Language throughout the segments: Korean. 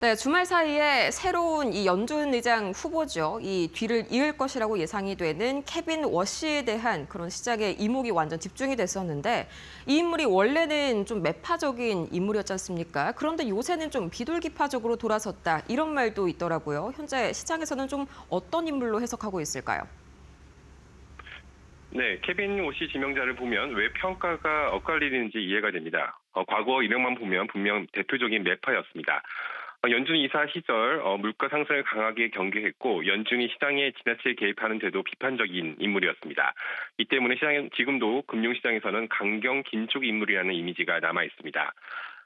네, 주말 사이에 새로운 이 연준 의장 후보죠. 이 뒤를 이을 것이라고 예상이 되는 케빈 워시에 대한 그런 시장의 이목이 완전 집중이 됐었는데 이 인물이 원래는 좀 매파적인 인물이었지 않습니까? 그런데 요새는 좀 비둘기파적으로 돌아섰다. 이런 말도 있더라고요. 현재 시장에서는 좀 어떤 인물로 해석하고 있을까요? 네, 케빈 오시 지명자를 보면 왜 평가가 엇갈리는지 이해가 됩니다. 과거 이력만 보면 분명 대표적인 매파였습니다. 연준 이사 시절 물가 상승을 강하게 경계했고 연준이 시장에 지나치게 개입하는 데도 비판적인 인물이었습니다. 이 때문에 지금도 금융시장에서는 강경 긴축 인물이라는 이미지가 남아 있습니다.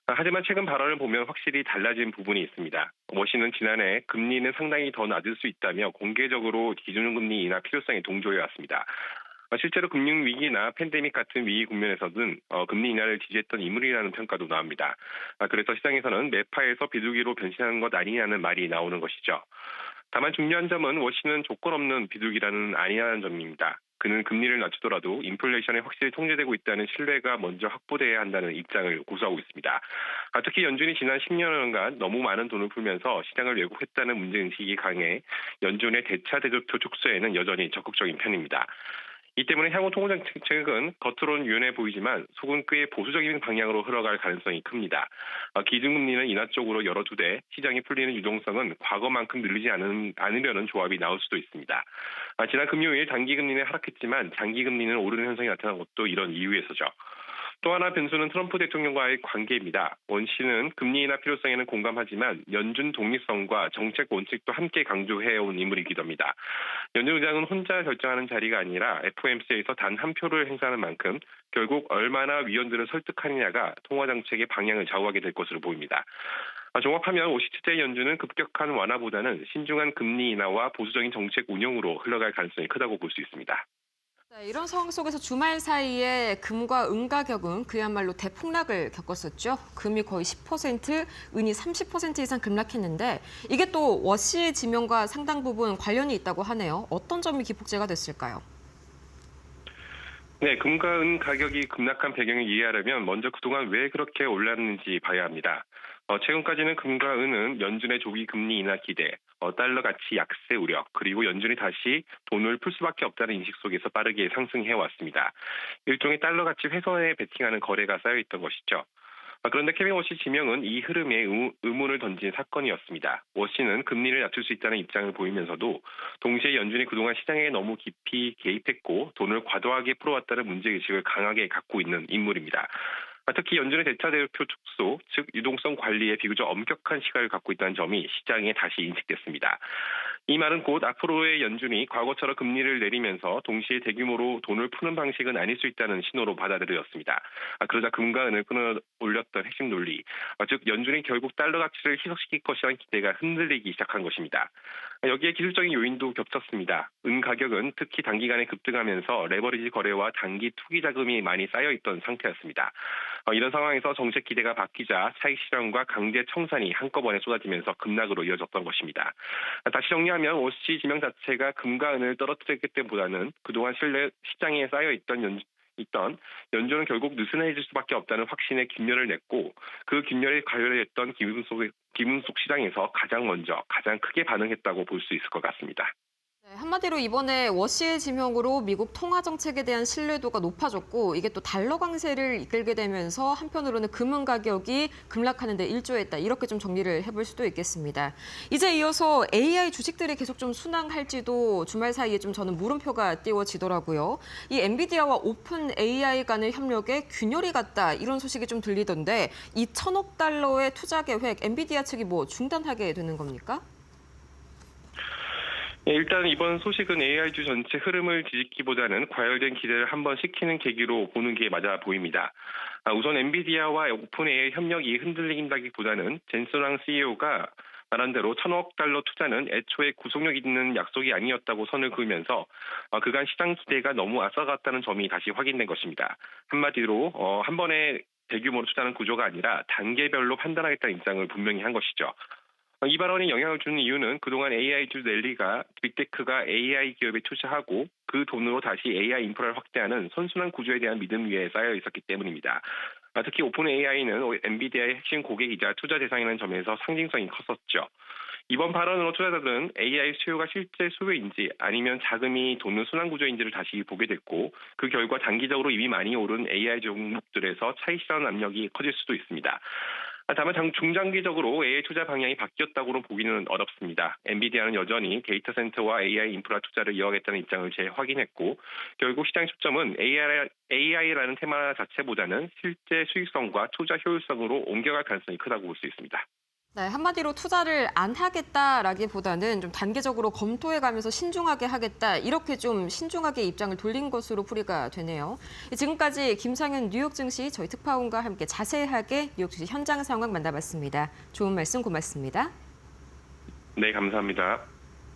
하지만 최근 발언을 보면 확실히 달라진 부분이 있습니다. 워시는 지난해 금리는 상당히 더 낮을 수 있다며 공개적으로 기준금리 인하 필요성에 동조해왔습니다. 실제로 금융위기나 팬데믹 같은 위기 국면에서는 금리 인하를 지지했던 인물이라는 평가도 나옵니다. 그래서 시장에서는 매파에서 비둘기로 변신하는 것 아니냐는 말이 나오는 것이죠. 다만 중요한 점은 워시는 조건 없는 비둘기라는 아니라는 점입니다. 그는 금리를 낮추더라도 인플레이션이 확실히 통제되고 있다는 신뢰가 먼저 확보돼야 한다는 입장을 고수하고 있습니다. 특히 연준이 지난 10년간 너무 많은 돈을 풀면서 시장을 왜곡했다는 문제인식이 강해 연준의 대차 대조표 축소에는 여전히 적극적인 편입니다. 이 때문에 향후 통화정책은 겉으로는 유연해 보이지만 속은 꽤 보수적인 방향으로 흘러갈 가능성이 큽니다. 기준금리는 인하 쪽으로 열어두되 시장이 풀리는 유동성은 과거만큼 늘리지 않으려는 조합이 나올 수도 있습니다. 지난 금요일 단기금리는 하락했지만 장기금리는 오르는 현상이 나타난 것도 이런 이유에서죠. 또 하나 변수는 트럼프 대통령과의 관계입니다. 원 씨는 금리 인하 필요성에는 공감하지만 연준 독립성과 정책 원칙도 함께 강조해온 인물이기도 합니다. 연준 의장은 혼자 결정하는 자리가 아니라 FOMC에서 단 한 표를 행사하는 만큼 결국 얼마나 위원들을 설득하느냐가 통화 정책의 방향을 좌우하게 될 것으로 보입니다. 종합하면 오시트제 연준은 급격한 완화보다는 신중한 금리 인하와 보수적인 정책 운영으로 흘러갈 가능성이 크다고 볼 수 있습니다. 네, 이런 상황 속에서 주말 사이에 금과 은 가격은 그야말로 대폭락을 겪었었죠. 금이 거의 10%, 은이 30% 이상 급락했는데 이게 또 워시 지명과 상당 부분 관련이 있다고 하네요. 어떤 점이 기폭제가 됐을까요? 네, 금과 은 가격이 급락한 배경을 이해하려면 먼저 그동안 왜 그렇게 올랐는지 봐야 합니다. 최근까지는 금과 은은 연준의 조기 금리 인하 기대, 달러 가치 약세 우려, 그리고 연준이 다시 돈을 풀 수밖에 없다는 인식 속에서 빠르게 상승해 왔습니다. 일종의 달러 가치 훼손에 베팅하는 거래가 쌓여 있던 것이죠. 그런데 케빈 워시 지명은 이 흐름에 의문을 던진 사건이었습니다. 워시는 금리를 낮출 수 있다는 입장을 보이면서도 동시에 연준이 그동안 시장에 너무 깊이 개입했고 돈을 과도하게 풀어왔다는 문제의식을 강하게 갖고 있는 인물입니다. 특히 연준의 대차 대표 축소, 즉 유동성 관리에 비교적 엄격한 시각을 갖고 있다는 점이 시장에 다시 인식됐습니다. 이 말은 곧 앞으로의 연준이 과거처럼 금리를 내리면서 동시에 대규모로 돈을 푸는 방식은 아닐 수 있다는 신호로 받아들여졌습니다. 그러자 금과 은을 끌어올렸던 핵심 논리, 즉 연준이 결국 달러 가치를 희석시킬 것이라는 기대가 흔들리기 시작한 것입니다. 여기에 기술적인 요인도 겹쳤습니다. 은 가격은 특히 단기간에 급등하면서 레버리지 거래와 단기 투기 자금이 많이 쌓여있던 상태였습니다. 이런 상황에서 정책 기대가 바뀌자 차익 실현과 강제 청산이 한꺼번에 쏟아지면서 급락으로 이어졌던 것입니다. 다시 정리하면 오시 지명 자체가 금과 은을 떨어뜨렸기 때문보다는 그동안 시장에 있던 연준은 결국 느슨해질 수밖에 없다는 확신에 균열을 냈고 그 균열에 가열했던 기금속 시장에서 가장 먼저 가장 크게 반응했다고 볼 수 있을 것 같습니다. 네, 한마디로 이번에 워시의 지명으로 미국 통화 정책에 대한 신뢰도가 높아졌고 이게 또 달러 강세를 이끌게 되면서 한편으로는 금은 가격이 급락하는 데 일조했다. 이렇게 좀 정리를 해볼 수도 있겠습니다. 이제 이어서 AI 주식들이 계속 좀 순항할지도 주말 사이에 좀 저는 물음표가 띄워지더라고요. 이 엔비디아와 오픈 AI 간의 협력에 균열이 갔다. 이런 소식이 좀 들리던데 이 1,000억 달러의 투자 계획 엔비디아 측이 뭐 중단하게 되는 겁니까? 일단 이번 소식은 AI주 전체 흐름을 뒤집기보다는 과열된 기대를 한번 식히는 계기로 보는 게 맞아 보입니다. 우선 엔비디아와 오픈 AI 협력이 흔들린다기보다는 젠슨왕 CEO가 말한 대로 1,000억 달러 투자는 애초에 구속력 있는 약속이 아니었다고 선을 그으면서 그간 시장 기대가 너무 앞서갔다는 점이 다시 확인된 것입니다. 한마디로 한 번에 대규모로 투자하는 구조가 아니라 단계별로 판단하겠다는 입장을 분명히 한 것이죠. 이 발언이 영향을 주는 이유는 그동안 AI주 랠리가 빅테크가 AI 기업에 투자하고 그 돈으로 다시 AI 인프라를 확대하는 선순환 구조에 대한 믿음 위에 쌓여 있었기 때문입니다. 특히 오픈 AI는 엔비디아의 핵심 고객이자 투자 대상이라는 점에서 상징성이 컸었죠. 이번 발언으로 투자자들은 AI 수요가 실제 수요인지 아니면 자금이 도는 순환 구조인지를 다시 보게 됐고 그 결과 단기적으로 이미 많이 오른 AI 종목들에서 차익 실현 압력이 커질 수도 있습니다. 다만 중장기적으로 AI 투자 방향이 바뀌었다고는 보기는 어렵습니다. 엔비디아는 여전히 데이터 센터와 AI 인프라 투자를 이어가겠다는 입장을 재확인했고 결국 시장 초점은 AI라는 테마 자체보다는 실제 수익성과 투자 효율성으로 옮겨갈 가능성이 크다고 볼 수 있습니다. 네, 한마디로 투자를 안 하겠다라기보다는 좀 단계적으로 검토해가면서 신중하게 하겠다 이렇게 좀 신중하게 입장을 돌린 것으로 풀이가 되네요. 지금까지 김상현 뉴욕 증시 저희 특파원과 함께 자세하게 뉴욕 증시 현장 상황 만나봤습니다. 좋은 말씀 고맙습니다. 네, 감사합니다.